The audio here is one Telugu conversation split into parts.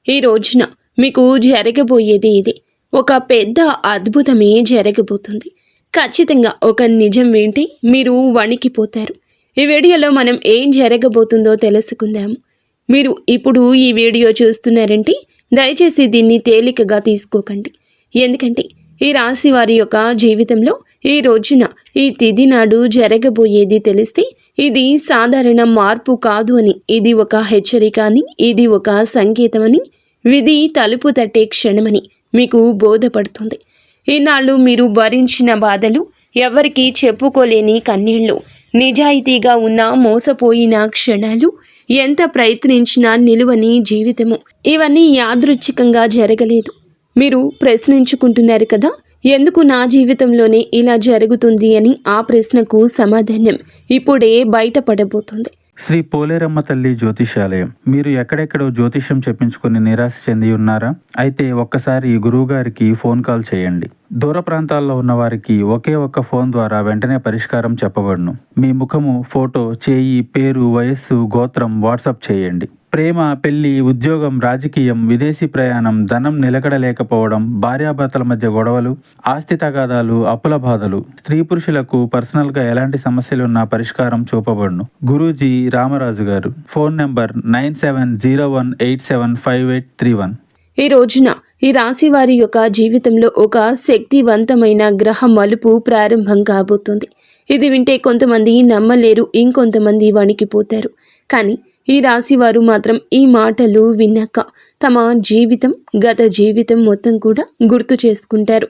ఈ రోజున మీకు జరగబోయేది ఇదే. ఒక పెద్ద అద్భుతమే జరగబోతుంది. ఖచ్చితంగా ఒక నిజం వింటే మీరు వణికిపోతారు. ఈ వీడియోలో మనం ఏం జరగబోతుందో తెలుసుకుందాము. మీరు ఇప్పుడు ఈ వీడియో చూస్తున్నారంటే దయచేసి దీన్ని తేలికగా తీసుకోకండి. ఎందుకంటే ఈ రాశి వారి యొక్క జీవితంలో ఈ రోజున ఈ తిథి నాడు జరగబోయేది తెలిస్తే ఇది సాధారణ మార్పు కాదు అని, ఇది ఒక హెచ్చరిక అని, ఇది ఒక సంకేతమని, విధి తలుపు తట్టే క్షణమని మీకు బోధపడుతుంది. ఈనాళ్ళు మీరు భరించిన బాధలు, ఎవరికీ చెప్పుకోలేని కన్నీళ్లు, నిజాయితీగా ఉన్న మోసపోయిన క్షణాలు, ఎంత ప్రయత్నించినా నిలువని జీవితము, ఇవన్నీ యాదృచ్ఛికంగా జరగలేదు. మీరు ప్రశ్నించుకుంటున్నారు కదా, ఎందుకు నా జీవితంలోనే ఇలా జరుగుతుంది అని. ఆ ప్రశ్నకు సమాధానం ఇప్పుడే బయటపడబోతుంది. శ్రీ పోలేరమ్మ తల్లి జ్యోతిషాలయం. మీరు ఎక్కడెక్కడో జ్యోతిష్యం చెప్పించుకుని నిరాశ చెంది ఉన్నారా? అయితే ఒక్కసారి గురువు గారికి ఫోన్ కాల్ చేయండి. దూర ప్రాంతాల్లో ఉన్న వారికి ఒకే ఒక్క ఫోన్ ద్వారా వెంటనే పరిష్కారం చెప్పబడును. మీ ముఖము, ఫోటో, చేయి, పేరు, వయస్సు, గోత్రం వాట్సాప్ చేయండి. ప్రేమ, పెళ్లి, ఉద్యోగం, రాజకీయం, విదేశీ ప్రయాణం, ధనం నిలకడలేకపోవడం, భార్యాభర్తల మధ్య గొడవలు, ఆస్తి తగాదాలు, అప్పుల బాధలు, స్త్రీ పురుషులకు పర్సనల్గా ఎలాంటి సమస్యలున్నా పరిష్కారం చూపబడును. గురూజీ రామరాజు గారు. Phone number 9701875831. ఈ రోజున ఈ రాశి వారి యొక్క జీవితంలో ఒక శక్తివంతమైన గ్రహ మలుపు ప్రారంభం కాబోతుంది. ఇది వింటే కొంతమంది నమ్మలేరు, ఇంకొంతమంది వణికిపోతారు. కానీ ఈ రాశి వారు మాత్రం ఈ మాటలు విన్నాక తమ జీవితం, గత జీవితం మొత్తం కూడా గుర్తు చేసుకుంటారు.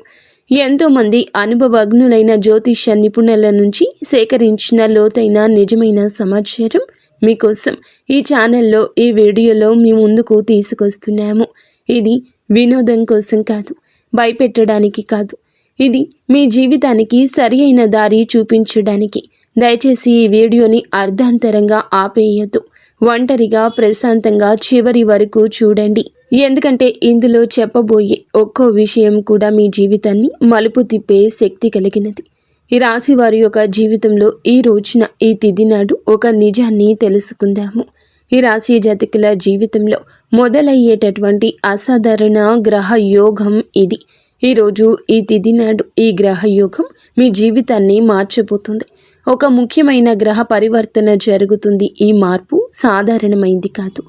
ఎంతోమంది అనుభవజ్ఞులైన జ్యోతిష్య నిపుణుల నుంచి సేకరించిన లోతైన నిజమైన సమాచారం మీకోసం ఈ ఛానల్లో, ఈ వీడియోలో మీ ముందుకు తీసుకొస్తున్నాము. ఇది వినోదం కోసం కాదు, భయపెట్టడానికి కాదు, ఇది మీ జీవితానికి సరి అయిన దారి చూపించడానికి. దయచేసి ఈ వీడియోని అర్ధాంతరంగా ఆపేయద్దు. ఒంటరిగా ప్రశాంతంగా చివరి వరకు చూడండి. ఎందుకంటే ఇందులో చెప్పబోయే ఒక్కో విషయం కూడా మీ జీవితాన్ని మలుపు తిప్పే శక్తి కలిగినది. ఈ రాశి వారి యొక్క జీవితంలో ఈ రోజున, ఈ తిథి నాడు ఒక నిజాన్ని తెలుసుకుందాము. ఈ రాశి జాతకుల జీవితంలో మొదలయ్యేటటువంటి అసాధారణ గ్రహ యోగం ఇది. ఈరోజు ఈ తిథి నాడు ఈ గ్రహ యోగం మీ జీవితాన్ని మార్చబోతుంది. ఒక ముఖ్యమైన గ్రహ పరివర్తన జరుగుతుంది. ఈ మార్పు సాధారణమైంది కాదు.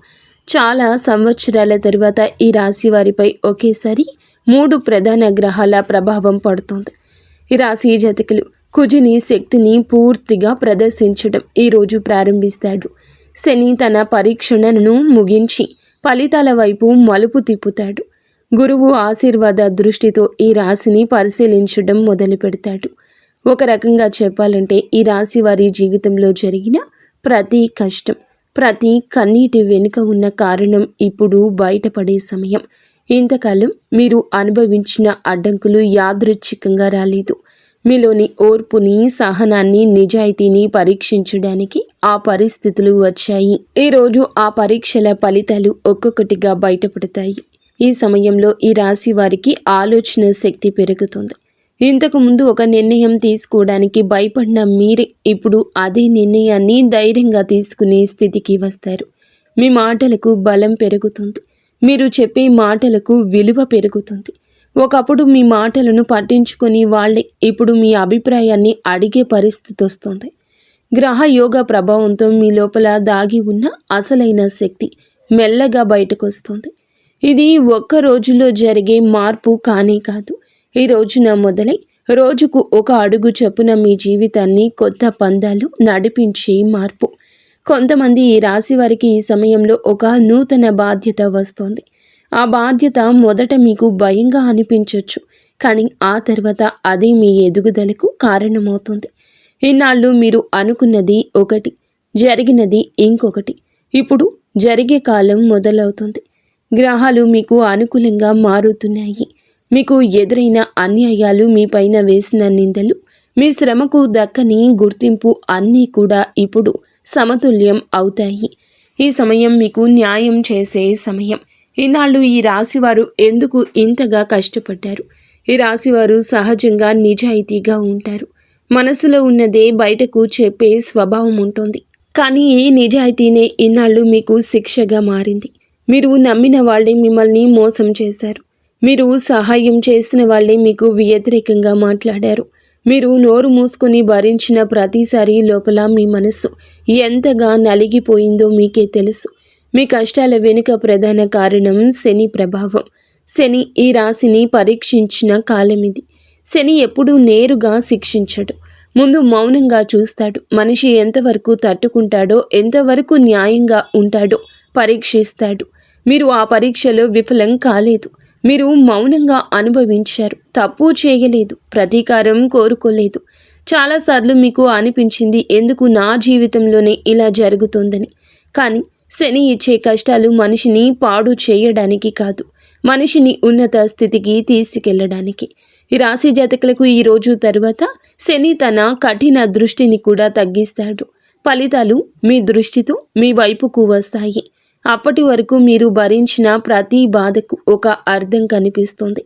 చాలా సంవత్సరాల తరువాత ఈ రాశి వారిపై ఒకేసారి 3 ప్రధాన గ్రహాల ప్రభావం పడుతుంది. ఈ రాశి జాతకులు కుజుని శక్తిని పూర్తిగా ప్రదర్శించడం ఈరోజు ప్రారంభిస్తాడు. శని తన పరీక్షణను ముగించి ఫలితాల వైపు మలుపు తిప్పుతాడు. గురువు ఆశీర్వాద దృష్టితో ఈ రాశిని పరిశీలించడం మొదలు పెడతాడు. ఒక రకంగా చెప్పాలంటే ఈ రాశి వారి జీవితంలో జరిగిన ప్రతి కష్టం, ప్రతి కన్నీటి వెనుక ఉన్న కారణం ఇప్పుడు బయటపడే సమయం. ఇంతకాలం మీరు అనుభవించిన అడ్డంకులు యాదృచ్ఛికంగా రాలేదు. మీలోని ఓర్పుని, సహనాన్ని, నిజాయితీని పరీక్షించడానికి ఆ పరిస్థితులు వచ్చాయి. ఈరోజు ఆ పరీక్షల ఫలితాలు ఒక్కొక్కటిగా బయటపడతాయి. ఈ సమయంలో ఈ రాశి వారికి ఆలోచన శక్తి పెరుగుతుంది. ఇంతకు ముందు ఒక నిర్ణయం తీసుకోవడానికి భయపడిన మీరే ఇప్పుడు అదే నిర్ణయాన్ని ధైర్యంగా తీసుకునే స్థితికి వస్తారు. మీ మాటలకు బలం పెరుగుతుంది. మీరు చెప్పే మాటలకు విలువ పెరుగుతుంది. ఒకప్పుడు మీ మాటలను పట్టించుకొని వాళ్ళే ఇప్పుడు మీ అభిప్రాయాన్ని అడిగే పరిస్థితి వస్తుంది. గ్రహ యోగ ప్రభావంతో మీ లోపల దాగి ఉన్న అసలైన శక్తి మెల్లగా బయటకు వస్తుంది. ఇది ఒక్క రోజులో జరిగే మార్పు కానే కాదు. ఈ రోజున మొదలై రోజుకు ఒక అడుగు చొప్పున మీ జీవితాన్ని కొత్త పందాలు నడిపించే మార్పు. కొంతమంది ఈ రాశి వారికి ఈ సమయంలో ఒక నూతన బాధ్యత వస్తుంది. ఆ బాధ్యత మొదట మీకు భయంగా అనిపించవచ్చు, కానీ ఆ తర్వాత అది మీ ఎదుగుదలకు కారణమవుతుంది. ఇన్నాళ్ళు మీరు అనుకున్నది ఒకటి, జరిగినది ఇంకొకటి. ఇప్పుడు జరిగే కాలం మొదలవుతుంది. గ్రహాలు మీకు అనుకూలంగా మారుతున్నాయి. మీకు ఎదురైన అన్యాయాలు, మీ పైన వేసిన నిందలు, మీ శ్రమకు దక్కని గుర్తింపు అన్నీ కూడా ఇప్పుడు సమతుల్యం అవుతాయి. ఈ సమయం మీకు న్యాయం చేసే సమయం. ఈనాళ్ళు ఈ రాశివారు ఎందుకు ఇంతగా కష్టపడ్డారు? ఈ రాశివారు సహజంగా నిజాయితీగా ఉంటారు. మనసులో ఉన్నదే బయటకు చెప్పే స్వభావం ఉంటుంది. కానీ ఈ నిజాయితీనే ఇన్నాళ్ళు మీకు శిక్షగా మారింది. మీరు నమ్మిన వాళ్ళే మిమ్మల్ని మోసం చేశారు. మీరు సహాయం చేసిన వాళ్ళే మీకు వ్యతిరేకంగా మాట్లాడారు. మీరు నోరు మూసుకొని భరించిన ప్రతిసారి లోపల మీ మనస్సు ఎంతగా నలిగిపోయిందో మీకే తెలుసు. మీ కష్టాల వెనుక ప్రధాన కారణం శని ప్రభావం. శని ఈ రాశిని పరీక్షించిన కాలం ఇది. శని ఎప్పుడూ నేరుగా శిక్షించడు. ముందు మౌనంగా చూస్తాడు. మనిషి ఎంతవరకు తట్టుకుంటాడో, ఎంతవరకు న్యాయంగా ఉంటాడో పరీక్షిస్తాడు. మీరు ఆ పరీక్షలో విఫలం కాలేదు. మీరు మౌనంగా అనుభవించారు. తప్పు చేయలేదు, ప్రతీకారం కోరుకోలేదు. చాలాసార్లు మీకు అనిపించింది, ఎందుకు నా జీవితంలోనే ఇలా జరుగుతోందని. కానీ శని ఇచ్చే కష్టాలు మనిషిని పాడు చేయడానికి కాదు, మనిషిని ఉన్నత స్థితికి తీసుకెళ్లడానికి. ఈ రాశి జాతకులకు ఈ రోజు తరువాత శని తన కఠిన దృష్టిని కూడా తగ్గిస్తాడు. ఫలితాలు మీ దృష్టితో మీ వైపుకు వస్తాయి. అప్పటి వరకు మీరు భరించిన ప్రతి బాధకు ఒక అర్థం కనిపిస్తుంది.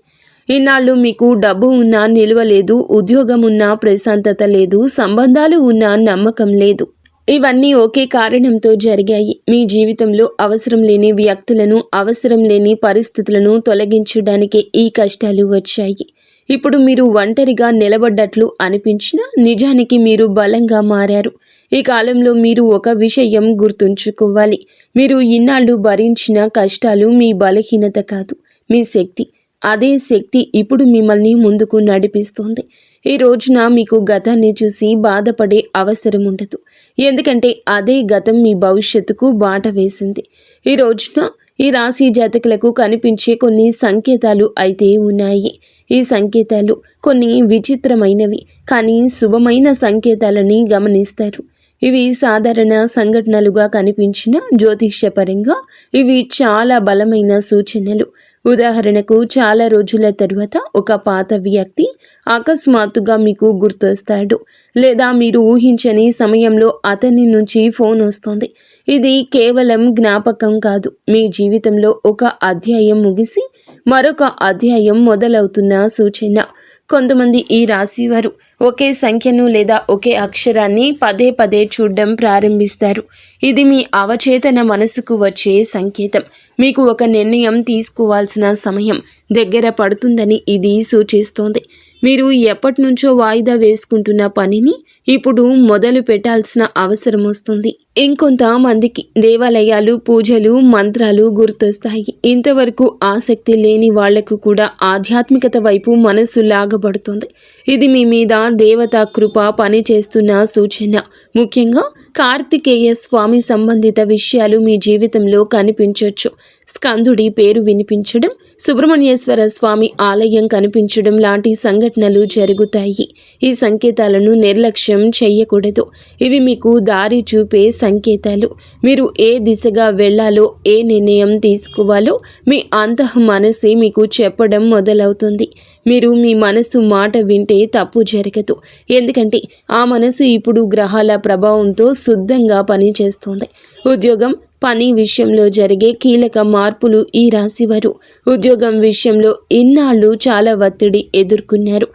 ఇన్నాళ్ళు మీకు డబ్బు ఉన్నా నిల్వ లేదు, ఉద్యోగం ఉన్నా ప్రశాంతత లేదు, సంబంధాలు ఉన్నా నమ్మకం లేదు. ఇవన్నీ ఒకే కారణంతో జరిగాయి. మీ జీవితంలో అవసరం లేని వ్యక్తులను, అవసరం లేని పరిస్థితులను తొలగించడానికే ఈ కష్టాలు వచ్చాయి. ఇప్పుడు మీరు ఒంటరిగా నిలబడ్డట్లు అనిపించినా నిజానికి మీరు బలంగా మారారు. ఈ కాలంలో మీరు ఒక విషయం గుర్తుంచుకోవాలి. మీరు ఇన్నాళ్ళు భరించిన కష్టాలు మీ బలహీనత కాదు, మీ శక్తి. అదే శక్తి ఇప్పుడు మిమ్మల్ని ముందుకు నడిపిస్తోంది. ఈ రోజున మీకు గతాన్ని చూసి బాధపడే అవసరం ఉండదు. ఎందుకంటే అదే గతం మీ భవిష్యత్తుకు బాట వేసింది. ఈ రోజున ఈ రాశి జాతకులకు కనిపించే కొన్ని సంకేతాలు అయితే ఉన్నాయి. ఈ సంకేతాలు కొన్ని విచిత్రమైనవి, కానీ శుభమైన సంకేతాలని గమనిస్తారు. ఇవి సాధారణ సంఘటనలుగా కనిపించిన జ్యోతిష్యపరంగా ఇవి చాలా బలమైన సూచనలు. ఉదాహరణకు, చాలా రోజుల తరువాత ఒక పాత వ్యక్తి అకస్మాత్తుగా మీకు గుర్తొస్తాడు, లేదా మీరు ఊహించని సమయంలో అతని నుంచి ఫోన్ వస్తుంది. ఇది కేవలం జ్ఞాపకం కాదు, మీ జీవితంలో ఒక అధ్యాయం ముగిసి మరొక అధ్యాయం మొదలవుతున్న సూచన. కొంతమంది ఈ రాశివారు ఒకే సంఖ్యను లేదా ఒకే అక్షరాన్ని పదే పదే చూడడం ప్రారంభిస్తారు. ఇది మీ అవచేతన మనసుకు వచ్చే సంకేతం. మీకు ఒక నిర్ణయం తీసుకోవాల్సిన సమయం దగ్గర పడుతుందని ఇది సూచిస్తోంది. మీరు ఎప్పటి నుంచో వాయిదా వేసుకుంటున్న పనిని ఇప్పుడు మొదలు పెట్టాల్సిన అవసరం వస్తుంది. ఇంకొంతమందికి దేవాలయాలు, పూజలు, మంత్రాలు గుర్తొస్తాయి. ఇంతవరకు ఆసక్తి లేని వాళ్లకు కూడా ఆధ్యాత్మికత వైపు మనసు లాగబడుతుంది. ఇది మీ మీద దేవతా కృప పనిచేస్తున్న సూచన. ముఖ్యంగా కార్తికేయ స్వామి సంబంధిత విషయాలు మీ జీవితంలో కనిపించవచ్చు. స్కందుడి పేరు వినిపించడం, సుబ్రహ్మణ్యేశ్వర స్వామి ఆలయం కనిపించడం లాంటి సంఘటనలు జరుగుతాయి. ఈ సంకేతాలను నిర్లక్ష్యం చేయకూడదు. ఇవి మీకు దారి చూపే సంకేతాలు. మీరు ఏ దిశగా వెళ్ళాలో, ఏ నిర్ణయం తీసుకోవాలో మీ అంతః మనసే మీకు చెప్పడం మొదలవుతుంది. మీరు మీ మనసు మాట వింటే తప్పు జరగదు. ఎందుకంటే ఆ మనసు ఇప్పుడు గ్రహాల ప్రభావంతో శుద్ధంగా పనిచేస్తుంది. ఉద్యోగం, పని విషయంలో జరిగే కీలక మార్పులు. ఈ రాశివారు ఉద్యోగం విషయంలో ఇన్నాళ్ళు చాలా ఒత్తిడి ఎదుర్కొన్నారు.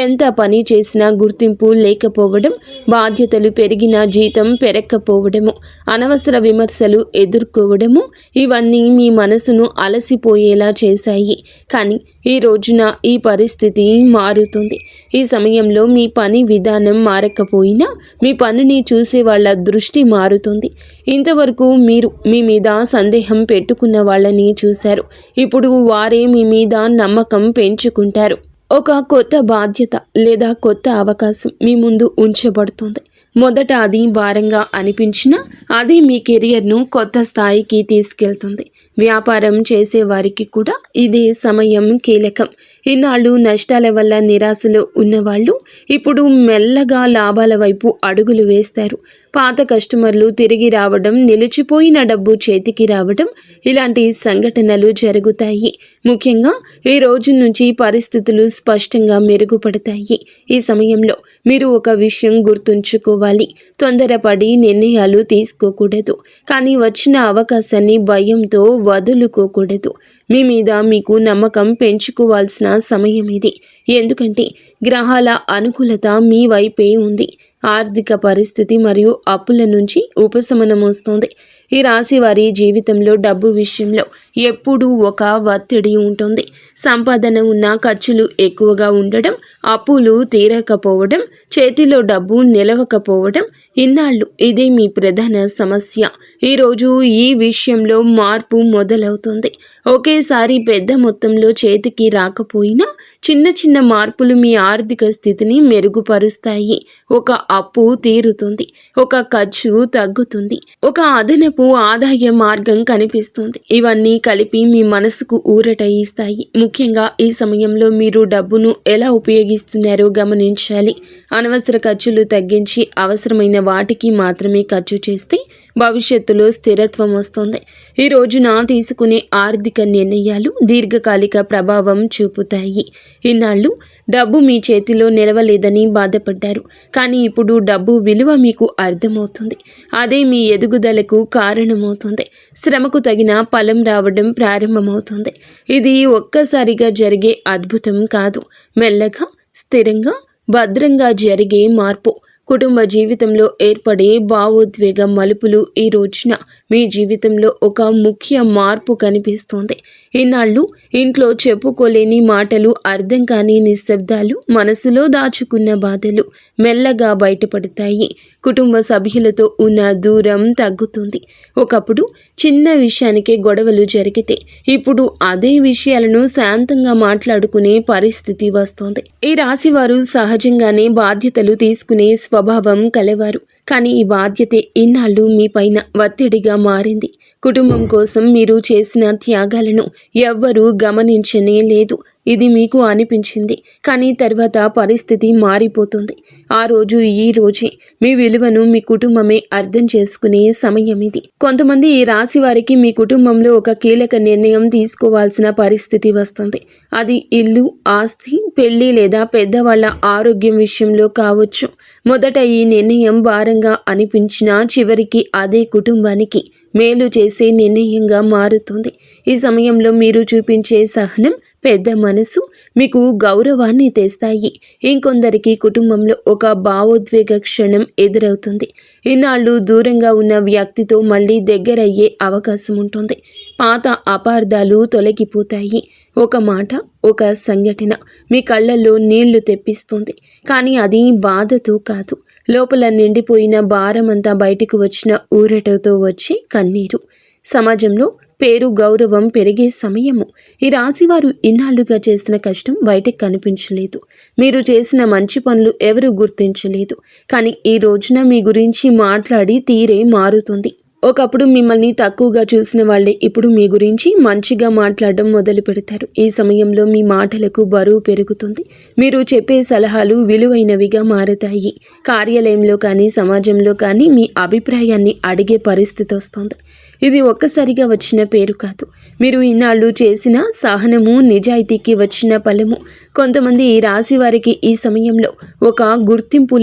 ఎంత పని చేసినా గుర్తింపు లేకపోవడం, బాధ్యతలు పెరిగినా జీతం పెరగకపోవడము, అనవసర విమర్శలు ఎదుర్కోవడము, ఇవన్నీ మీ మనసును అలసిపోయేలా చేశాయి. కానీ ఈ రోజున ఈ పరిస్థితి మారుతుంది. ఈ సమయంలో మీ పని విధానం మారకపోయినా మీ పనిని చూసే వాళ్ళ దృష్టి మారుతుంది. ఇంతవరకు మీరు మీ మీద సందేహం పెట్టుకున్న వాళ్ళని చూశారు. ఇప్పుడు వారే మీ మీద నమ్మకం పెంచుకుంటారు. ఒక కొత్త బాధ్యత లేదా కొత్త అవకాశం మీ ముందు ఉంచబడుతుంది. మొదట అది భారంగా అనిపించినా అది మీ కెరియర్ను కొత్త స్థాయికి తీసుకెళ్తుంది. వ్యాపారం చేసే వారికి కూడా ఇదే సమయం కీలకం. ఇన్నాళ్ళు నష్టాల వల్ల నిరాశలో ఉన్నవాళ్ళు ఇప్పుడు మెల్లగా లాభాల వైపు అడుగులు వేస్తారు. పాత కస్టమర్లు తిరిగి రావడం, నిలిచిపోయిన డబ్బు చేతికి రావడం, ఇలాంటి సంఘటనలు జరుగుతాయి. ముఖ్యంగా ఈ రోజు నుంచి పరిస్థితులు స్పష్టంగా మెరుగుపడతాయి. ఈ సమయంలో మీరు ఒక విషయం గుర్తుంచుకోవాలి. తొందరపడి నిర్ణయాలు తీసుకోకూడదు. కానీ వచ్చిన అవకాశాన్ని భయంతో వదులుకోకూడదు. మీ మీద మీకు నమ్మకం పెంచుకోవాల్సిన సమయం ఇది. ఎందుకంటే గ్రహాల అనుకూలత మీ వైపే ఉంది. ఆర్థిక పరిస్థితి మరియు అప్పుల నుంచి ఉపశమనం వస్తుంది. ఈ రాశి వారి జీవితంలో డబ్బు విషయంలో ఎప్పుడూ ఒక ఒత్తిడి ఉంటుంది. సంపాదన ఉన్న ఖర్చులు ఎక్కువగా ఉండడం, అప్పులు తీరకపోవడం, చేతిలో డబ్బు నిలవకపోవడం ఇన్నాళ్ళు ఇదే మీ ప్రధాన సమస్య. ఈరోజు ఈ విషయంలో మార్పు మొదలవుతుంది. ఒకేసారి పెద్ద మొత్తంలో చేతికి రాకపోయినా చిన్న చిన్న మార్పులు మీ ఆర్థిక స్థితిని మెరుగుపరుస్తాయి. ఒక అప్పు తీరుతుంది, ఒక ఖర్చు తగ్గుతుంది, ఒక అదనపు ఆదాయ మార్గం కనిపిస్తుంది. ఇవన్నీ కలిపి మీ మనసుకు ఊరట ఇస్తాయి. ముఖ్యంగా ఈ సమయంలో మీరు డబ్బును ఎలా ఉపయోగిస్తున్నారో గమనించాలి. అనవసర ఖర్చులు తగ్గించి అవసరమైన వాటికి మాత్రమే ఖర్చు చేస్తే భవిష్యత్తులో స్థిరత్వం వస్తుంది. ఈ రోజున తీసుకునే ఆర్థిక నిర్ణయాలు దీర్ఘకాలిక ప్రభావం చూపుతాయి. ఇన్నాళ్ళు డబ్బు మీ చేతిలో నిలవలేదని బాధపడ్డారు, కానీ ఇప్పుడు డబ్బు విలువ మీకు అర్థమవుతుంది. అదే మీ ఎదుగుదలకు కారణమవుతుంది. శ్రమకు తగిన ఫలం రావడం ప్రారంభమవుతుంది. ఇది ఒక్కసారిగా జరిగే అద్భుతం కాదు, మెల్లగా స్థిరంగా భద్రంగా జరిగే మార్పు. కుటుంబ జీవితంలో ఏర్పడే భావోద్వేగ మలుపులు ఈ రోజున మీ జీవితంలో ఒక ముఖ్య మార్పు కనిపిస్తోంది. ఇన్నాళ్ళు ఇంట్లో చెప్పుకోలేని మాటలు, అర్థం కాని నిశ్శబ్దాలు, మనసులో దాచుకున్న బాధలు మెల్లగా బయటపడతాయి. కుటుంబ సభ్యులతో ఉన్న దూరం తగ్గుతుంది. ఒకప్పుడు చిన్న విషయానికే గొడవలు జరిగితే ఇప్పుడు అదే విషయాలను శాంతంగా మాట్లాడుకునే పరిస్థితి వస్తోంది. ఈ రాశివారు సహజంగానే బాధ్యతలు తీసుకునే స్వభావం కలవారు, కానీ ఈ బాధ్యతే ఇన్నాళ్ళు మీ పైన ఒత్తిడిగా మారింది. కుటుంబం కోసం మీరు చేసిన త్యాగాలను ఎవ్వరూ గమనించనే లేదు. ఇది మీకు అనిపించింది, కానీ తర్వాత పరిస్థితి మారిపోతుంది. ఆ రోజు ఈ రోజే మీ విలువను మీ కుటుంబమే అర్థం చేసుకునే సమయం ఇది. కొంతమంది ఈ రాశి వారికి మీ కుటుంబంలో ఒక కీలక నిర్ణయం తీసుకోవాల్సిన పరిస్థితి వస్తుంది. అది ఇల్లు, ఆస్తి, పెళ్లి లేదా పెద్దవాళ్ల ఆరోగ్యం విషయంలో కావచ్చు. మొదట ఈ నిర్ణయం భారంగా అనిపించినా చివరికి అదే కుటుంబానికి మేలు చేసే నిర్ణయంగా మారుతుంది. ఈ సమయంలో మీరు చూపించే సహనం, పెద్ద మనసు మీకు గౌరవాన్ని తెస్తాయి. ఇంకొందరికి కుటుంబంలో ఒక భావోద్వేగ క్షణం ఎదురవుతుంది. ఇన్నాళ్ళు దూరంగా ఉన్న వ్యక్తితో మళ్ళీ దగ్గరయ్యే అవకాశం ఉంటుంది. పాత అపార్థాలు తొలగిపోతాయి. ఒక మాట, ఒక సంఘటన మీ కళ్ళల్లో నీళ్లు తెప్పిస్తుంది, కానీ అది బాధతో కాదు, లోపల నిండిపోయిన భారమంతా బయటికి వచ్చిన ఊరటతో వచ్చి కన్నీరు. సమాజంలో పేరు, గౌరవం పెరిగే సమయము. ఈ రాశివారు ఇన్నాళ్లుగా చేసిన కష్టం బయటకు కనిపించలేదు. మీరు చేసిన మంచి పనులు ఎవరు గుర్తించలేదు, కానీ ఈ రోజున మీ గురించి మాట్లాడి తీరే మారుతుంది. ఒకప్పుడు మిమ్మల్ని తక్కువగా చూసిన వాళ్ళే ఇప్పుడు మీ గురించి మంచిగా మాట్లాడడం మొదలు పెడతారు. ఈ సమయంలో మీ మాటలకు బరువు పెరుగుతుంది. మీరు చెప్పే సలహాలు విలువైనవిగా మారతాయి. కార్యాలయంలో కానీ సమాజంలో కానీ మీ అభిప్రాయాన్ని అడిగే పరిస్థితి వస్తుంది. ఇది ఒక్కసారిగా వచ్చిన పేరు కాదు, మీరు ఇన్నాళ్ళు చేసిన సహనము, నిజాయితీకి వచ్చిన ఫలము. కొంతమంది ఈ రాశి వారికి ఈ సమయంలో ఒక గుర్తింపు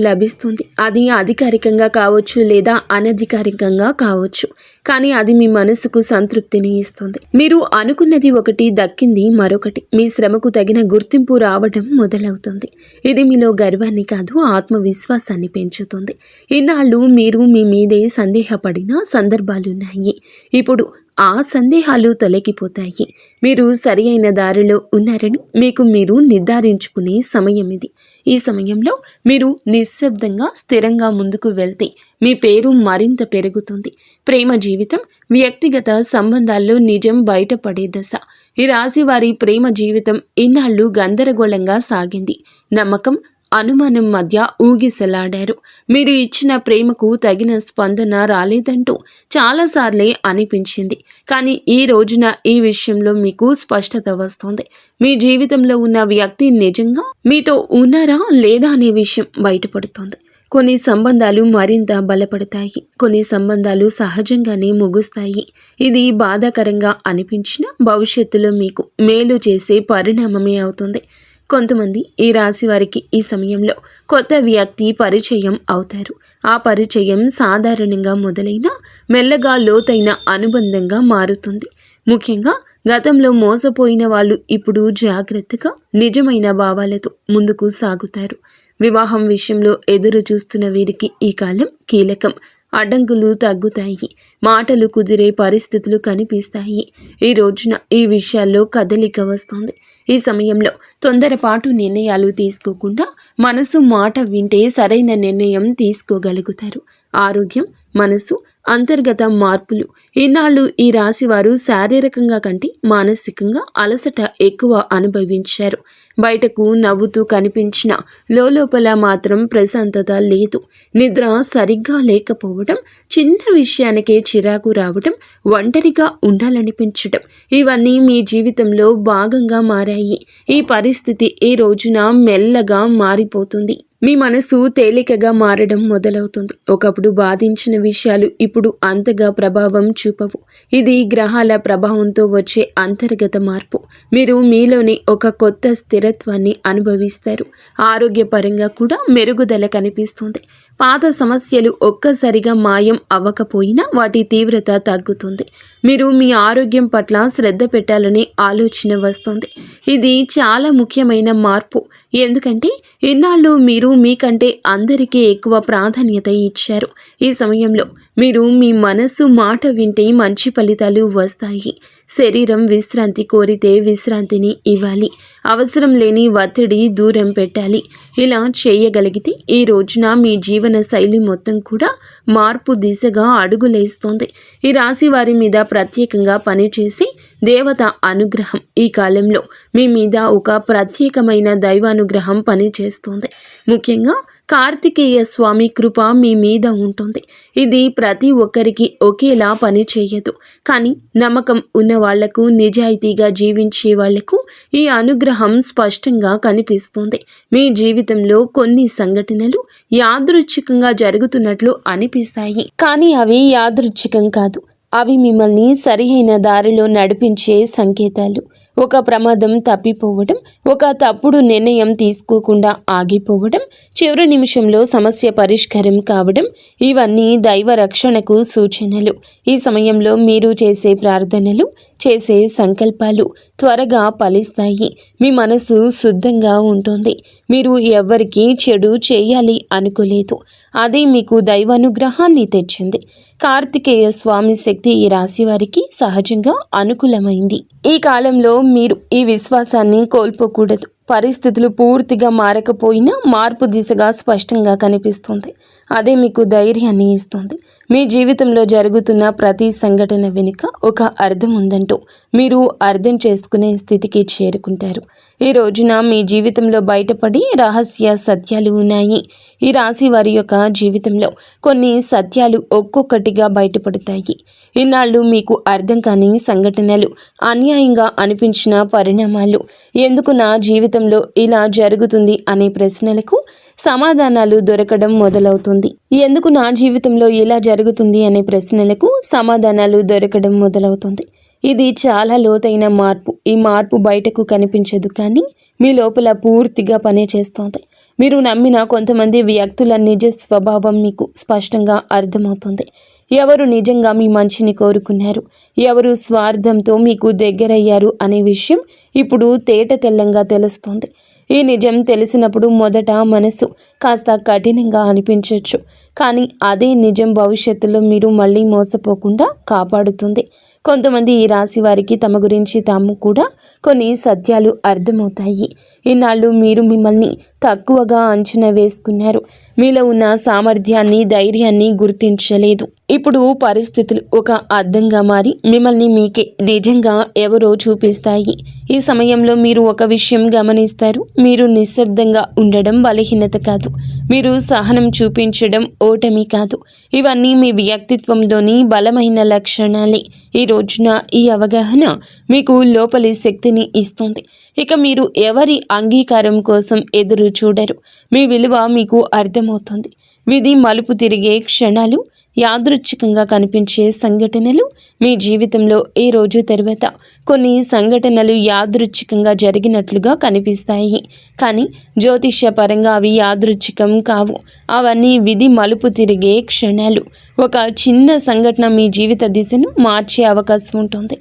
లభిస్తుంది. అది అధికారికంగా కావచ్చు లేదా అనధికారికంగా కావచ్చు, కానీ అది మీ మనసుకు సంతృప్తిని ఇస్తుంది. మీరు అనుకున్నది ఒకటి, దక్కింది మరొకటి. మీ శ్రమకు తగిన గుర్తింపు రావడం మొదలవుతుంది. ఇది మీలో గర్వాన్ని కాదు, ఆత్మవిశ్వాసాన్ని పెంచుతుంది. ఇన్నాళ్ళు మీరు మీ మీదే సందేహపడిన సందర్భాలున్నాయి. ఇప్పుడు ఆ సందేహాలు తొలగిపోతాయి. మీరు సరి అయిన దారిలో ఉన్నారని మీకు మీరు నిర్ధారించుకునే సమయం ఇది. ఈ సమయంలో మీరు నిశ్శబ్దంగా స్థిరంగా ముందుకు వెళ్తే మీ పేరు మరింత పెరుగుతుంది. ప్రేమ జీవితం, వ్యక్తిగత సంబంధాల్లో నిజం బయటపడే దశ. ఈ రాశి వారి ప్రేమ జీవితం ఇన్నాళ్ళు గందరగోళంగా సాగింది. నమ్మకం, అనుమానం మధ్య ఊగిసలాడారు. మీరు ఇచ్చిన ప్రేమకు తగిన స్పందన రాలేదంటూ చాలాసార్లే అనిపించింది, కానీ ఈ రోజున ఈ విషయంలో మీకు స్పష్టత వస్తుంది. మీ జీవితంలో ఉన్న వ్యక్తి నిజంగా మీతో ఉన్నారా లేదా అనే విషయం బయటపడుతోంది. కొన్ని సంబంధాలు మరింత బలపడతాయి, కొన్ని సంబంధాలు సహజంగానే ముగుస్తాయి. ఇది బాధాకరంగా అనిపించినా భవిష్యత్తులో మీకు మేలు చేసే పరిణామమే అవుతుంది. కొంతమంది ఈ రాశి వారికి ఈ సమయంలో కొత్త వ్యక్తి పరిచయం అవుతారు. ఆ పరిచయం సాధారణంగా మొదలైన మెల్లగా లోతైన అనుబంధంగా మారుతుంది. ముఖ్యంగా గతంలో మోసపోయిన వాళ్ళు ఇప్పుడు జాగ్రత్తగా నిజమైన భావాలతో ముందుకు సాగుతారు. వివాహం విషయంలో ఎదురు చూస్తున్న వీరికి ఈ కాలం కీలకం. అడ్డంకులు తగ్గుతాయి, మాటలు కుదిరే పరిస్థితులు కనిపిస్తాయి. ఈ రోజున ఈ విషయాల్లో కదలిక వస్తుంది. ఈ సమయంలో తొందరపాటు నిర్ణయాలు తీసుకోకుండా మనసు మాట వింటే సరైన నిర్ణయం తీసుకోగలుగుతారు. ఆరోగ్యం, మనసు, అంతర్గత మార్పులు. ఈనాళ్ళు ఈ రాశివారు శారీరకంగా కంటే మానసికంగా అలసట ఎక్కువ అనుభవించారు. బయటకు నవ్వుతూ కనిపించిన లోపల మాత్రం ప్రశాంతత లేదు. నిద్ర సరిగ్గా లేకపోవడం, చిన్న విషయానికే చిరాకు రావడం, ఒంటరిగా ఉండాలనిపించడం, ఇవన్నీ మీ జీవితంలో భాగంగా మారాయి. ఈ పరిస్థితి ఈ రోజున మెల్లగా మారిపోతుంది. మీ మనసు తేలికగా మారడం మొదలవుతుంది. ఒకప్పుడు బాధించిన విషయాలు ఇప్పుడు అంతగా ప్రభావం చూపవు. ఇది గ్రహాల ప్రభావంతో వచ్చే అంతర్గత మార్పు. మీరు మీలోని ఒక కొత్త స్థిరత్వాన్ని అనుభవిస్తారు. ఆరోగ్యపరంగా కూడా మెరుగుదల కనిపిస్తుంది. పాత సమస్యలు ఒక్కసారిగా మాయం అవ్వకపోయినా వాటి తీవ్రత తగ్గుతుంది. మీరు మీ ఆరోగ్యం పట్ల శ్రద్ధ పెట్టాలనే ఆలోచన వస్తుంది. ఇది చాలా ముఖ్యమైన మార్పు. ఎందుకంటే ఇన్నాళ్ళు మీరు మీకంటే అందరికీ ఎక్కువ ప్రాధాన్యత ఇచ్చారు. ఈ సమయంలో మీరు మీ మనసు మాట వింటే మంచి ఫలితాలు వస్తాయి. శరీరం విశ్రాంతి కోరితే విశ్రాంతిని ఇవ్వాలి. అవసరం లేని ఒత్తిడి దూరం పెట్టాలి. ఇలా చేయగలిగితే ఈ రోజున మీ జీవన శైలి మొత్తం కూడా మార్పు దిశగా అడుగులేస్తోంది. ఈ రాశి వారి మీద ప్రత్యేకంగా పనిచేసి దేవత అనుగ్రహం ఈ కాలంలో మీ మీద ఒక ప్రత్యేకమైన దైవానుగ్రహం పనిచేస్తోంది. ముఖ్యంగా కార్తికేయ స్వామి కృప మీ మీద ఉంటుంది. ఇది ప్రతి ఒక్కరికి ఒకేలా పని చేయదు. కానీ నమ్మకం ఉన్న వాళ్లకు, నిజాయితీగా జీవించే వాళ్లకు ఈ అనుగ్రహం స్పష్టంగా కనిపిస్తుంది. మీ జీవితంలో కొన్ని సంఘటనలు యాదృచ్ఛికంగా జరుగుతున్నట్లు అనిపిస్తాయి. కానీ అవి యాదృచ్ఛికం కాదు. అవి మిమ్మల్ని సరియైన దారిలో నడిపించే సంకేతాలు. ఒక ప్రమాదం తప్పిపోవడం, ఒక తప్పుడు నిర్ణయం తీసుకోకుండా ఆగిపోవడం, చివరి నిమిషంలో సమస్య పరిష్కారం కావడం, ఇవన్నీ దైవ రక్షణకు సూచనలు. ఈ సమయంలో మీరు చేసే ప్రార్థనలు, చేసే సంకల్పాలు త్వరగా ఫలిస్తాయి. మీ మనసు శుద్ధంగా ఉంటుంది. మీరు ఎవ్వరికీ చెడు చేయాలి అనుకోలేదు. అదే మీకు దైవానుగ్రహాన్ని తెచ్చింది. కార్తికేయ స్వామి శక్తి ఈ రాశి వారికి సహజంగా అనుకూలమైంది. ఈ కాలంలో మీరు ఈ విశ్వాసాన్ని కోల్పోకూడదు. పరిస్థితులు పూర్తిగా మారకపోయినా మార్పు దిశగా స్పష్టంగా కనిపిస్తుంది. అదే మీకు ధైర్యాన్ని ఇస్తుంది. మీ జీవితంలో జరుగుతున్న ప్రతి సంఘటన వెనుక ఒక అర్థం ఉందంటూ మీరు అర్థం చేసుకునే స్థితికి చేరుకుంటారు. ఈ రోజున మీ జీవితంలో బయటపడి రహస్య సత్యాలు ఉన్నాయి. ఈ రాశి వారి యొక్క జీవితంలో కొన్ని సత్యాలు ఒక్కొక్కటిగా బయటపడతాయి. ఇన్నాళ్ళు మీకు అర్థం కాని సంఘటనలు, అన్యాయంగా అనిపించిన పరిణామాలు, ఎందుకు నా జీవితంలో ఇలా జరుగుతుంది అనే ప్రశ్నలకు సమాధానాలు దొరకడం మొదలవుతుంది. ఎందుకు నా జీవితంలో ఇలా జరుగుతుంది అనే ప్రశ్నలకు సమాధానాలు దొరకడం మొదలవుతుంది. ఇది చాలా లోతైన మార్పు. ఈ మార్పు బయటకు కనిపించదు, కానీ మీ లోపల పూర్తిగా పనిచేస్తోంది. మీరు నమ్మిన కొంతమంది వ్యక్తుల నిజ స్వభావం మీకు స్పష్టంగా అర్థమవుతుంది. ఎవరు నిజంగా మీ మంచిని కోరుకున్నారు, ఎవరు స్వార్థంతో మీకు దగ్గరయ్యారు అనే విషయం ఇప్పుడు తేట తెల్లంగా తెలుస్తోంది. ఈ నిజం తెలిసినప్పుడు మొదట మనసు కాస్త కఠినంగా అనిపించవచ్చు, కానీ అదే నిజం భవిష్యత్తులో మీరు మళ్ళీ మోసపోకుండా కాపాడుతుంది. కొంతమంది ఈ రాశి వారికి తమ గురించి తాము కూడా కొన్ని సత్యాలు అర్థమవుతాయి. ఇన్నాళ్ళు మీరు మిమ్మల్ని తక్కువగా అంచనా వేసుకున్నారు. మీలో ఉన్న సామర్థ్యాన్ని, ధైర్యాన్ని గుర్తించలేదు. ఇప్పుడు పరిస్థితులు ఒక అద్దంగా మారి మిమ్మల్ని మీకే నిజంగా ఎవరో చూపిస్తాయి. ఈ సమయంలో మీరు ఒక విషయం గమనిస్తారు. మీరు నిశ్శబ్దంగా ఉండడం బలహీనత కాదు. మీరు సహనం చూపించడం ఓటమి కాదు. ఇవన్నీ మీ వ్యక్తిత్వంలోని బలమైన లక్షణాలే. ఈ రోజున ఈ అవగాహన మీకు లోపలి శక్తిని ఇస్తుంది. ఇక మీరు ఎవరి అంగీకారం కోసం ఎదురు చూడరు. మీ విలువ మీకు అర్థమవుతుంది. విధి మలుపు తిరిగే క్షణాలు, యాదృచ్ఛికంగా కనిపించే సంఘటనలు మీ జీవితంలో ఈ రోజు తర్వాత కొన్ని సంఘటనలు యాదృచ్ఛికంగా జరిగినట్లుగా కనిపిస్తాయి. కానీ జ్యోతిష్య పరంగా అవి యాదృచ్ఛికం కావు. అవన్నీ విధి మలుపు తిరిగే క్షణాలు. ఒక చిన్న సంఘటన మీ జీవిత దిశను మార్చే అవకాశం ఉంటుంది.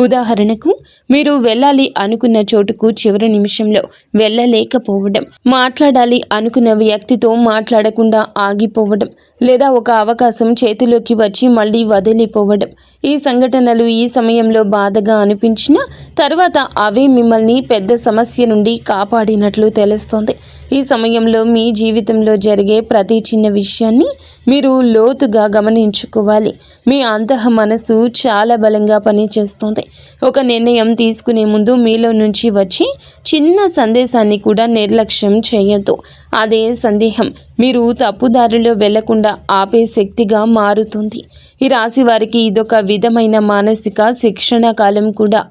ఉదాహరణకు, మీరు వెళ్ళాలి అనుకున్న చోటుకు చివరి నిమిషంలో వెళ్ళలేకపోవడం, మాట్లాడాలి అనుకున్న వ్యక్తితో మాట్లాడకుండా ఆగిపోవడం, లేదా ఒక అవకాశం చేతిలోకి వచ్చి మళ్ళీ వదిలిపోవడం. ఈ సంఘటనలు ఈ సమయంలో బాధగా అనిపించినా తర్వాత అవే మిమ్మల్ని పెద్ద సమస్య నుండి కాపాడినట్లు తెలుస్తోంది. ఈ సమయంలో మీ జీవితంలో జరిగే ప్రతి చిన్న విషయాన్ని మీరు లోతుగా గమనించుకోవాలి. మీ అంతః మనసు చాలా బలంగా పనిచేస్తుంది. ఒక నిర్ణయం తీసుకునే ముందు మీలో నుంచి వచ్చి చిన్న సందేశాన్ని కూడా నిర్లక్ష్యం చేయొద్దు. అదే సందేహం మీరు తప్పుదారిలో వెళ్లకుండా ఆపే శక్తిగా మారుతుంది. ఈ రాశి వారికి ఇదొక విధమైన మానసిక శిక్షణ కాలం కూడా.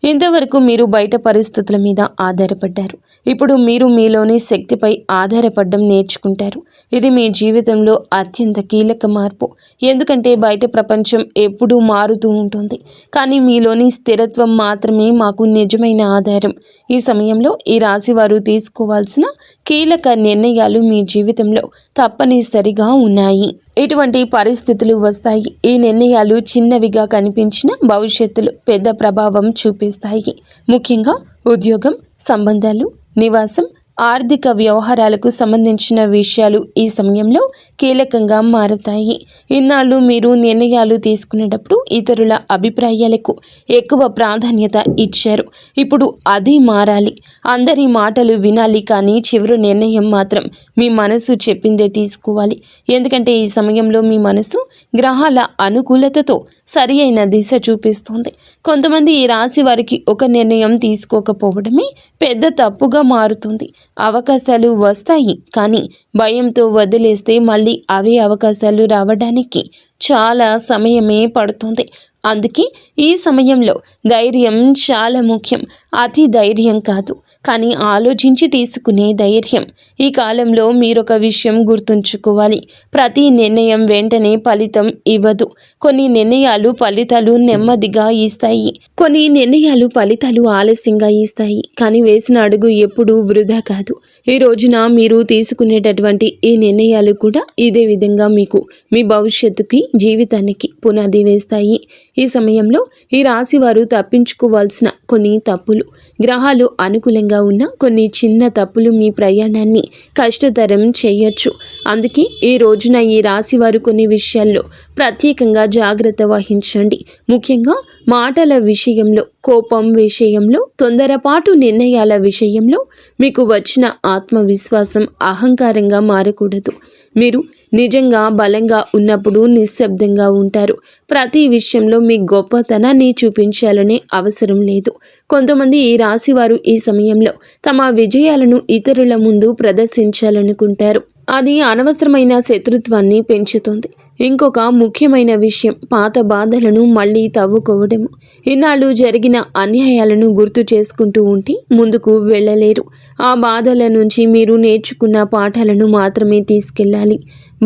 ఇంతవరకు మీరు బయట పరిస్థితుల మీద ఆధారపడ్డారు. ఇప్పుడు మీరు మీలోని శక్తిపై ఆధారపడడం నేర్చుకుంటారు. ఇది మీ జీవితంలో అత్యంత కీలక మార్పు. ఎందుకంటే బయట ప్రపంచం ఎప్పుడూ మారుతూ ఉంటుంది, కానీ మీలోని స్థిరత్వం మాత్రమే మాకు నిజమైన ఆధారం. ఈ సమయంలో ఈ రాశి వారు తీసుకోవాల్సిన కీలక నిర్ణయాలు మీ జీవితంలో తప్పనిసరిగా ఉన్నాయి. ఇటువంటి పరిస్థితులు వస్తాయి. ఈ నిర్ణయాలు చిన్నవిగా కనిపించిన భవిష్యత్తులో పెద్ద ప్రభావం చూపిస్తాయి. ముఖ్యంగా ఉద్యోగం, సంబంధాలు, నివాసం, ఆర్థిక వ్యవహారాలకు సంబంధించిన విషయాలు ఈ సమయంలో కీలకంగా మారతాయి. ఇన్నాళ్ళు మీరు నిర్ణయాలు తీసుకునేటప్పుడు ఇతరుల అభిప్రాయాలకు ఎక్కువ ప్రాధాన్యత ఇచ్చారు. ఇప్పుడు అది మారాలి. అందరి మాటలు వినాలి, కానీ చివరి నిర్ణయం మాత్రం మీ మనసు చెప్పిందే తీసుకోవాలి. ఎందుకంటే ఈ సమయంలో మీ మనసు గ్రహాల అనుకూలతతో సరి అయిన దిశ చూపిస్తుంది. కొంతమంది ఈ రాశి వారికి ఒక నిర్ణయం తీసుకోకపోవడమే పెద్ద తప్పుగా మారుతుంది. అవకాశాలు వస్తాయి, కానీ భయంతో వదిలేస్తే మళ్ళీ అవే అవకాశాలు రావడానికి చాలా సమయమే పడుతుంది. అందుకే ఈ సమయంలో ధైర్యం చాలా ముఖ్యం. అతి ధైర్యం కాదు, కానీ ఆలోచించి తీసుకునే ధైర్యం. ఈ కాలంలో మీరొక విషయం గుర్తుంచుకోవాలి. ప్రతి నిర్ణయం వెంటనే ఫలితం ఇవ్వదు. కొన్ని నిర్ణయాలు ఫలితాలు నెమ్మదిగా ఇస్తాయి, కొన్ని నిర్ణయాలు ఫలితాలు ఆలస్యంగా ఇస్తాయి. కానీ వేసిన అడుగు ఎప్పుడూ వృధా కాదు. ఈ రోజున మీరు తీసుకునేటటువంటి ఈ నిర్ణయాలు కూడా ఇదే విధంగా మీకు మీ భవిష్యత్తుకి, జీవితానికి పునాది వేస్తాయి. ఈ సమయంలో ఈ రాశి వారు తప్పించుకోవాల్సిన కొన్ని తప్పులు, గ్రహాలు అనుకూలంగా ఉన్న కొన్ని చిన్న తప్పులు మీ ప్రయాణాన్ని కష్టతరం చేయొచ్చు. అందుకే ఈ రోజున ఈ రాశి వారు కొన్ని విషయాల్లో ప్రత్యేకంగా జాగ్రత్త వహించండి. ముఖ్యంగా మాటల విషయంలో, కోపం విషయంలో, తొందరపాటు నిర్ణయాల విషయంలో మీకు వచ్చిన ఆత్మవిశ్వాసం అహంకారంగా మారకూడదు. మీరు నిజంగా బలంగా ఉన్నప్పుడు నిశ్శబ్దంగా ఉంటారు. ప్రతి విషయంలో మీ గొప్పతనాన్ని చూపించాలనే అవసరం లేదు. కొంతమంది ఈ రాశి వారు ఈ సమయంలో తమ విజయాలను ఇతరుల ముందు ప్రదర్శించాలనుకుంటారు. అది అనవసరమైన శత్రుత్వాన్ని పెంచుతుంది. ఇంకొక ముఖ్యమైన విషయం, పాత బాధలను మళ్ళీ తవ్వుకోవడము. ఇన్నాళ్ళు జరిగిన అన్యాయాలను గుర్తు చేసుకుంటూ ఉంటే ముందుకు వెళ్ళలేరు. ఆ బాధల నుంచి మీరు నేర్చుకున్న పాఠాలను మాత్రమే తీసుకెళ్ళాలి,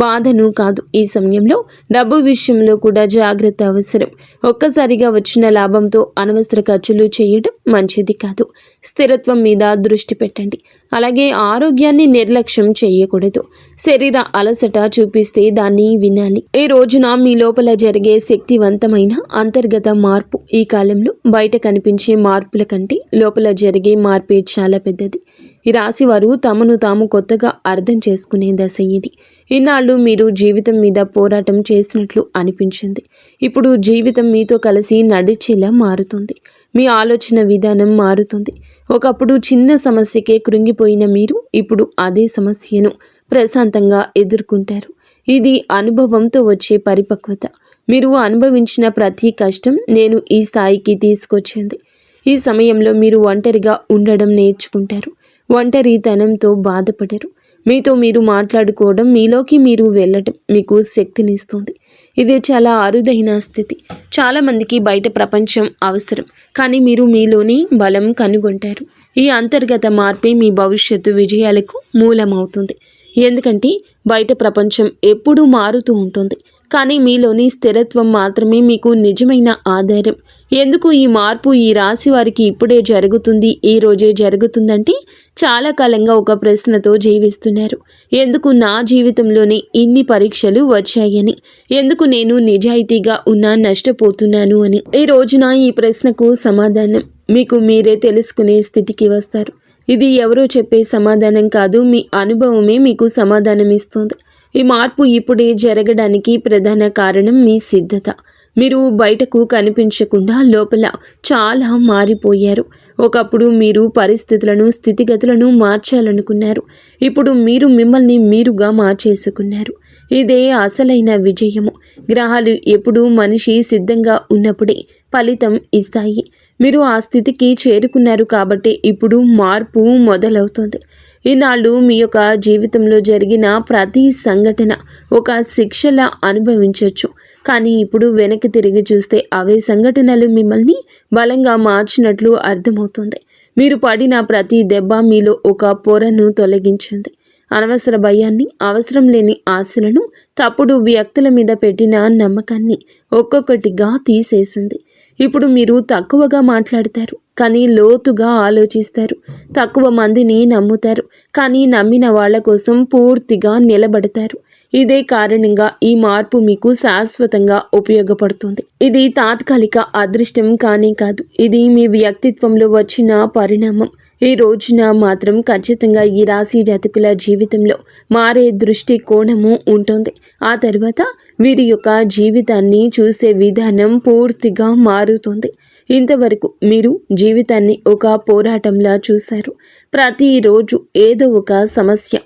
బాధను కాదు. ఈ సమయంలో డబ్బు విషయంలో కూడా జాగ్రత్త అవసరం. ఒక్కసారిగా వచ్చిన లాభంతో అనవసర ఖర్చులు చేయడం మంచిది కాదు. స్థిరత్వం మీద దృష్టి పెట్టండి. అలాగే ఆరోగ్యాన్ని నిర్లక్ష్యం చేయకూడదు. శరీర అలసట చూపిస్తే దాన్ని వినాలి. ఈ రోజున మీ లోపల జరిగే శక్తివంతమైన అంతర్గత మార్పు ఈ కాలంలో బయట కనిపించే మార్పుల కంటే లోపల జరిగే మార్పే చాలా పెద్దది. ఈ రాశి వారు తమను తాము కొత్తగా అర్థం చేసుకునే దశ ఇది. ఇన్నాళ్ళు మీరు జీవితం మీద పోరాటం చేసినట్లు అనిపించింది. ఇప్పుడు జీవితం మీతో కలిసి నడిచేలా మారుతుంది. మీ ఆలోచన విధానం మారుతుంది. ఒకప్పుడు చిన్న సమస్యకే కృంగిపోయిన మీరు ఇప్పుడు అదే సమస్యను ప్రశాంతంగా ఎదుర్కొంటారు. ఇది అనుభవంతో వచ్చే పరిపక్వత. మీరు అనుభవించిన ప్రతి కష్టం నేను ఈ స్థాయికి తీసుకొచ్చింది. ఈ సమయంలో మీరు ఒంటరిగా ఉండడం నేర్చుకుంటారు. ఒంటరితనంతో బాధపడరు. మీతో మీరు మాట్లాడుకోవడం, మీలోకి మీరు వెళ్ళటం మీకు శక్తినిస్తుంది. ఇది చాలా అరుదైన స్థితి. చాలామందికి బయట ప్రపంచం అవసరం, కానీ మీరు మీలోని బలం కనుగొంటారు. ఈ అంతర్గత మార్పే మీ భవిష్యత్తు విజయాలకు మూలమవుతుంది. ఎందుకంటే బయట ప్రపంచం ఎప్పుడూ మారుతూ ఉంటుంది, కానీ మీలోని స్థిరత్వం మాత్రమే మీకు నిజమైన ఆధారం. ఎందుకు ఈ మార్పు ఈ రాశి వారికి ఇప్పుడే జరుగుతుంది, ఈ రోజే జరుగుతుందంటే చాలా కాలంగా ఒక ప్రశ్నతో జీవిస్తున్నారు. ఎందుకు నా జీవితంలోనే ఇన్ని పరీక్షలు వచ్చాయని, ఎందుకు నేను నిజాయితీగా ఉన్నా నష్టపోతున్నాను అని. ఈ రోజున ఈ ప్రశ్నకు సమాధానం మీకు మీరే తెలుసుకునే స్థితికి వస్తారు. ఇది ఎవరో చెప్పే సమాధానం కాదు, మీ అనుభవమే మీకు సమాధానం ఇస్తుంది. ఈ మార్పు ఇప్పుడే జరగడానికి ప్రధాన కారణం మీ సిద్ధత. మీరు బయటకు కనిపించకుండా లోపల చాలా మారిపోయారు. ఒకప్పుడు మీరు పరిస్థితులను, స్థితిగతులను మార్చాలనుకున్నారు. ఇప్పుడు మీరు మిమ్మల్ని మీరుగా మార్చేసుకున్నారు. ఇదే అసలైన విజయము. గ్రహాలు ఎప్పుడు మనిషి సిద్ధంగా ఉన్నప్పుడే ఫలితం ఇస్తాయి. మీరు ఆ స్థితికి చేరుకున్నారు కాబట్టి ఇప్పుడు మార్పు మొదలవుతుంది. ఈనాళ్ళు మీ యొక్క జీవితంలో జరిగిన ప్రతి సంఘటన ఒక శిక్షలా అనుభవించవచ్చు. కానీ ఇప్పుడు వెనక్కి తిరిగి చూస్తే అవే సంఘటనలు మిమ్మల్ని బలంగా మార్చినట్లు అర్థమవుతుంది. మీరు పడిన ప్రతి దెబ్బ మీలో ఒక పొరను తొలగించింది. అనవసర భయాన్ని, అవసరం లేని ఆశలను, తప్పుడు వ్యక్తుల మీద పెట్టిన నమ్మకాన్ని ఒక్కొక్కటిగా తీసేసింది. ఇప్పుడు మీరు తక్కువగా మాట్లాడతారు, కానీ లోతుగా ఆలోచిస్తారు. తక్కువ మందిని నమ్ముతారు, కానీ నమ్మిన వాళ్ళ కోసం పూర్తిగా నిలబడతారు. ఇదే కారణంగా ఈ మార్పు మీకు శాశ్వతంగా ఉపయోగపడుతుంది. ఇది తాత్కాలిక అదృష్టం కానే కాదు, ఇది మీ వ్యక్తిత్వంలో వచ్చిన పరిణామం. ఈ రోజున మాత్రం ఖచ్చితంగా ఈ రాశి జాతకుల జీవితంలో మారే దృష్టి కోణము ఉంటుంది. ఆ తర్వాత వీరి యొక్క జీవితాన్ని చూసే విధానం పూర్తిగా మారుతుంది. ఇంతవరకు మీరు జీవితాన్ని ఒక పోరాటంలా చూశారు. ప్రతిరోజు ఏదో ఒక సమస్య,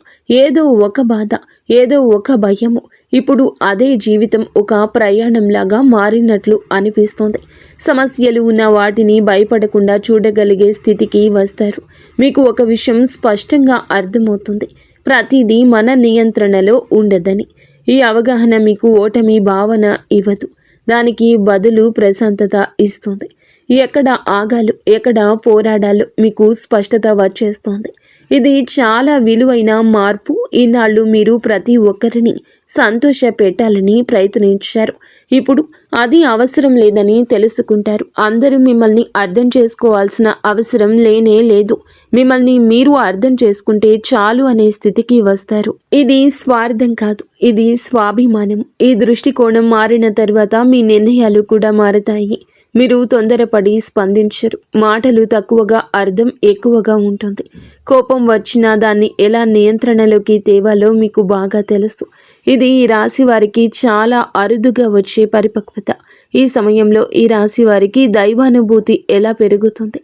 ఏదో ఒక బాధ, ఏదో ఒక భయము. ఇప్పుడు అదే జీవితం ఒక ప్రయాణంలాగా మారినట్లు అనిపిస్తోంది. సమస్యలు ఉన్న వాటిని భయపడకుండా చూడగలిగే స్థితికి వస్తారు. మీకు ఒక విషయం స్పష్టంగా అర్థమవుతుంది, ప్రతిదీ మన నియంత్రణలో ఉండదని. ఈ అవగాహన మీకు ఓటమి భావన ఇవ్వదు, దానికి బదులు ప్రశాంతత ఇస్తుంది. ఎక్కడ ఆగాలో, ఎక్కడ పోరాడాలో మీకు స్పష్టత వచ్చేస్తోంది. ఇది చాలా విలువైన మార్పు. ఈనాళ్ళు మీరు ప్రతి ఒక్కరిని సంతోష పెట్టాలని ప్రయత్నించారు. ఇప్పుడు అది అవసరం లేదని తెలుసుకుంటారు. అందరూ మిమ్మల్ని అర్థం చేసుకోవాల్సిన అవసరం లేనే లేదు. మిమ్మల్ని మీరు అర్థం చేసుకుంటే చాలు అనే స్థితికి వస్తారు. ఇది స్వార్థం కాదు, ఇది స్వాభిమానం. ఈ దృష్టికోణం మారిన తర్వాత మీ నిర్ణయాలు కూడా మారతాయి. మీరు తొందరపడి స్పందించరు. మాటలు తక్కువగా, అర్థం ఎక్కువగా ఉంటుంది. కోపం వచ్చినా దాన్ని ఎలా నియంత్రణలోకి తేవాలో మీకు బాగా తెలుసు. ఇది ఈ రాశి వారికి చాలా అరుదుగా వచ్చే పరిపక్వత. ఈ సమయంలో ఈ రాశి వారికి దైవానుభూతి ఎలా పెరుగుతుంది.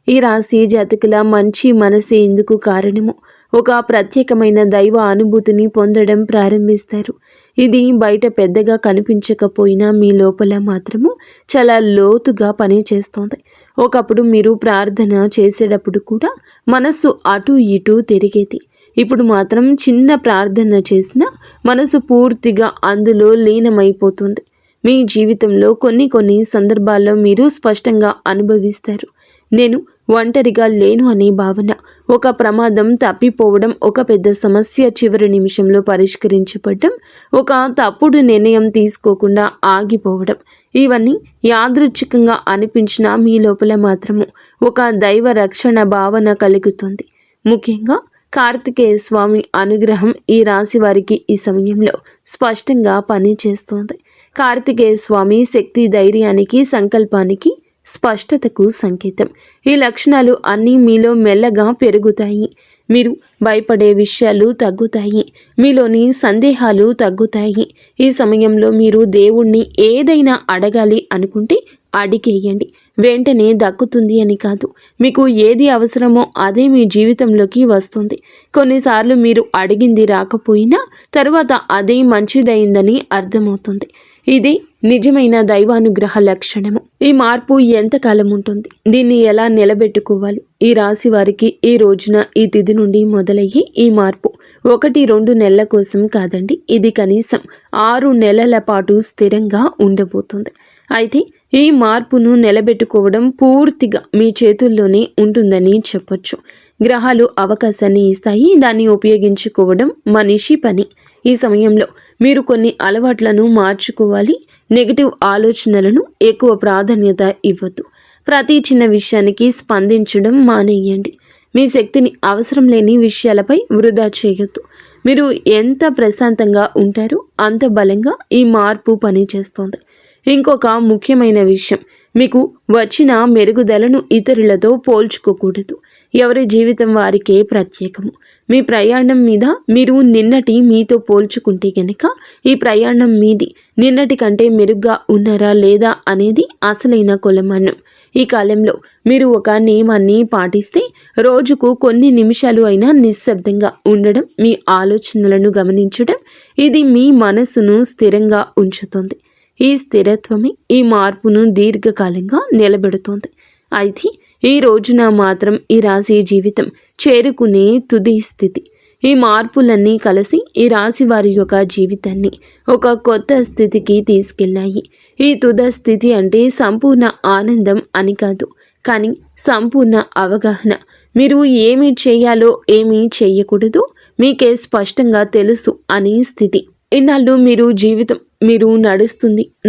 ఈ రాశి జాతకుల మంచి మనసే ఇందుకు కారణము. ఒక ప్రత్యేకమైన దైవ అనుభూతిని పొందడం ప్రారంభిస్తారు. ఇది బయట పెద్దగా కనిపించకపోయినా మీ లోపల మాత్రము చాలా లోతుగా పనిచేస్తోంది. ఒకప్పుడు మీరు ప్రార్థన చేసేటప్పుడు కూడా మనసు అటు ఇటు తిరిగేది. ఇప్పుడు మాత్రం చిన్న ప్రార్థన చేసినా మనసు పూర్తిగా అందులో లీనమైపోతుంది. మీ జీవితంలో కొన్ని సందర్భాల్లో మీరు స్పష్టంగా అనుభవిస్తారు. నేను ఒంటరిగా లేను అనే భావన, ఒక ప్రమాదం తప్పిపోవడం, ఒక పెద్ద సమస్య చివరి నిమిషంలో పరిష్కరించబడడం, ఒక తప్పుడు నిర్ణయం తీసుకోకుండా ఆగిపోవడం, ఇవన్నీ యాదృచ్ఛికంగా అనిపించినా మీ లోపల మాత్రము ఒక దైవ రక్షణ భావన కలుగుతుంది. ముఖ్యంగా కార్తికేయ స్వామి అనుగ్రహం ఈ రాశి వారికి ఈ సమయంలో స్పష్టంగా పనిచేస్తోంది. కార్తికేయ స్వామి శక్తి, ధైర్యానికి, సంకల్పానికి, స్పష్టతకు సంకేతం. ఈ లక్షణాలు అన్నీ మీలో మెల్లగా పెరుగుతాయి. మీరు భయపడే విషయాలు తగ్గుతాయి. మీలోని సందేహాలు తగ్గుతాయి. ఈ సమయంలో మీరు దేవుణ్ణి ఏదైనా అడగాలి అనుకుంటే అడిగేయండి. వెంటనే దక్కుతుంది అని కాదు, మీకు ఏది అవసరమో అదే మీ జీవితంలోకి వస్తుంది. కొన్నిసార్లు మీరు అడిగింది రాకపోయినా తర్వాత అదే మంచిదైందని అర్థమవుతుంది. ఇది నిజమైన దైవానుగ్రహ లక్షణము. ఈ మార్పు ఎంతకాలం ఉంటుంది, దీన్ని ఎలా నిలబెట్టుకోవాలి? ఈ రాశి వారికి ఈ రోజున, ఈ తిథి నుండి మొదలయ్యే ఈ మార్పు 1-2 నెలల కోసం కాదండి, ఇది కనీసం 6 నెలల పాటు స్థిరంగా ఉండబోతుంది. అయితే ఈ మార్పును నిలబెట్టుకోవడం పూర్తిగా మీ చేతుల్లోనే ఉంటుందని చెప్పొచ్చు. గ్రహాలు అవకాశాన్ని ఇస్తాయి, దాన్ని ఉపయోగించుకోవడం మనిషి పని. ఈ సమయంలో మీరు కొన్ని అలవాట్లను మార్చుకోవాలి. నెగటివ్ ఆలోచనలను ఎక్కువ ప్రాధాన్యత ఇవ్వద్దు. ప్రతి చిన్న విషయానికి స్పందించడం మానేయండి. మీ శక్తిని అవసరం లేని విషయాలపై వృధా చేయొద్దు. మీరు ఎంత ప్రశాంతంగా ఉంటారో అంత బలంగా ఈ మార్పు పనిచేస్తోంది. ఇంకొక ముఖ్యమైన విషయం, మీకు వచ్చిన మెరుగుదలను ఇతరులతో పోల్చుకోకూడదు. ఎవరి జీవితం వారికే ప్రత్యేకము. మీ ప్రయాణం మీద మీరు నిన్నటి మీతో పోల్చుకుంటే గనక ఈ ప్రయాణం మీది నిన్నటి కంటే మెరుగ్గా ఉన్నారా లేదా అనేది అసలైన కొలమానం. ఈ కాలంలో మీరు ఒక నియమాన్ని పాటిస్తే రోజుకు కొన్ని నిమిషాలు అయినా నిశ్శబ్దంగా ఉండడం, మీ ఆలోచనలను గమనించడం, ఇది మీ మనసును స్థిరంగా ఉంచుతుంది. ఈ స్థిరత్వమే ఈ మార్పును దీర్ఘకాలంగా నిలబెడుతోంది. అయితే ఈ రోజున మాత్రం ఈ రాశి జీవితం చేరుకునే తుది స్థితి. ఈ మార్పులన్నీ కలిసి ఈ రాశి వారి యొక్క జీవితాన్ని ఒక కొత్త స్థితికి తీసుకెళ్ళాయి. ఈ తుద స్థితి అంటే సంపూర్ణ ఆనందం అని కాదు, కానీ సంపూర్ణ అవగాహన. మీరు ఏమి చేయాలో ఏమీ చేయకూడదు మీకే స్పష్టంగా తెలుసు అనే స్థితి. ఇన్నాళ్ళు మీరు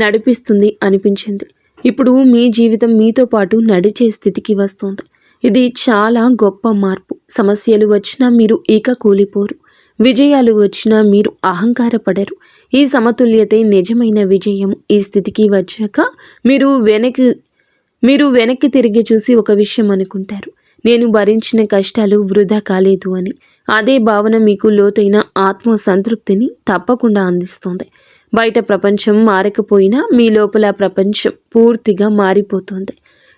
నడిపిస్తుంది అనిపించింది. ఇప్పుడు మీ జీవితం మీతో పాటు నడిచే స్థితికి వస్తుంది. ఇది చాలా గొప్ప మార్పు. సమస్యలు వచ్చినా మీరు ఇక కూలిపోరు. విజయాలు వచ్చినా మీరు అహంకారపడరు. ఈ సమతుల్యతే నిజమైన విజయం. ఈ స్థితికి వచ్చాక మీరు వెనక్కి తిరిగి చూసి ఒక విషయం అనుకుంటారు, నేను భరించిన కష్టాలు వృధా కాలేదు అని. అదే భావన మీకు లోతైన ఆత్మ సంతృప్తిని తప్పకుండా అందిస్తుంది. బయట ప్రపంచం మారకపోయినా మీ లోపల ప్రపంచం పూర్తిగా మారిపోతుంది.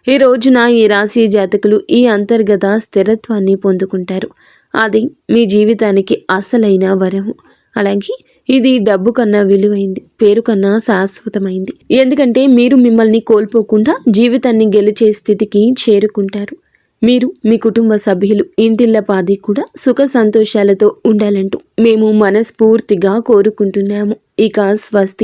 ఈ రోజున ఈ రాశి జాతకులు ఈ అంతర్గత స్థిరత్వాన్ని పొందుకుంటారు. అది మీ జీవితానికి అసలైన వరము. అలాగే ఇది డబ్బు కన్నా విలువైంది, పేరు కన్నా శాశ్వతమైంది. ఎందుకంటే మీరు మిమ్మల్ని కోల్పోకుండా జీవితాన్ని గెలిచే స్థితికి చేరుకుంటారు. మీరు మీ కుటుంబ సభ్యులు ఇంటిల్లపాది కూడా సుఖ సంతోషాలతో ఉండాలంటూ మేము మనస్ఫూర్తిగా కోరుకుంటున్నాము. ఇక స్వస్తి.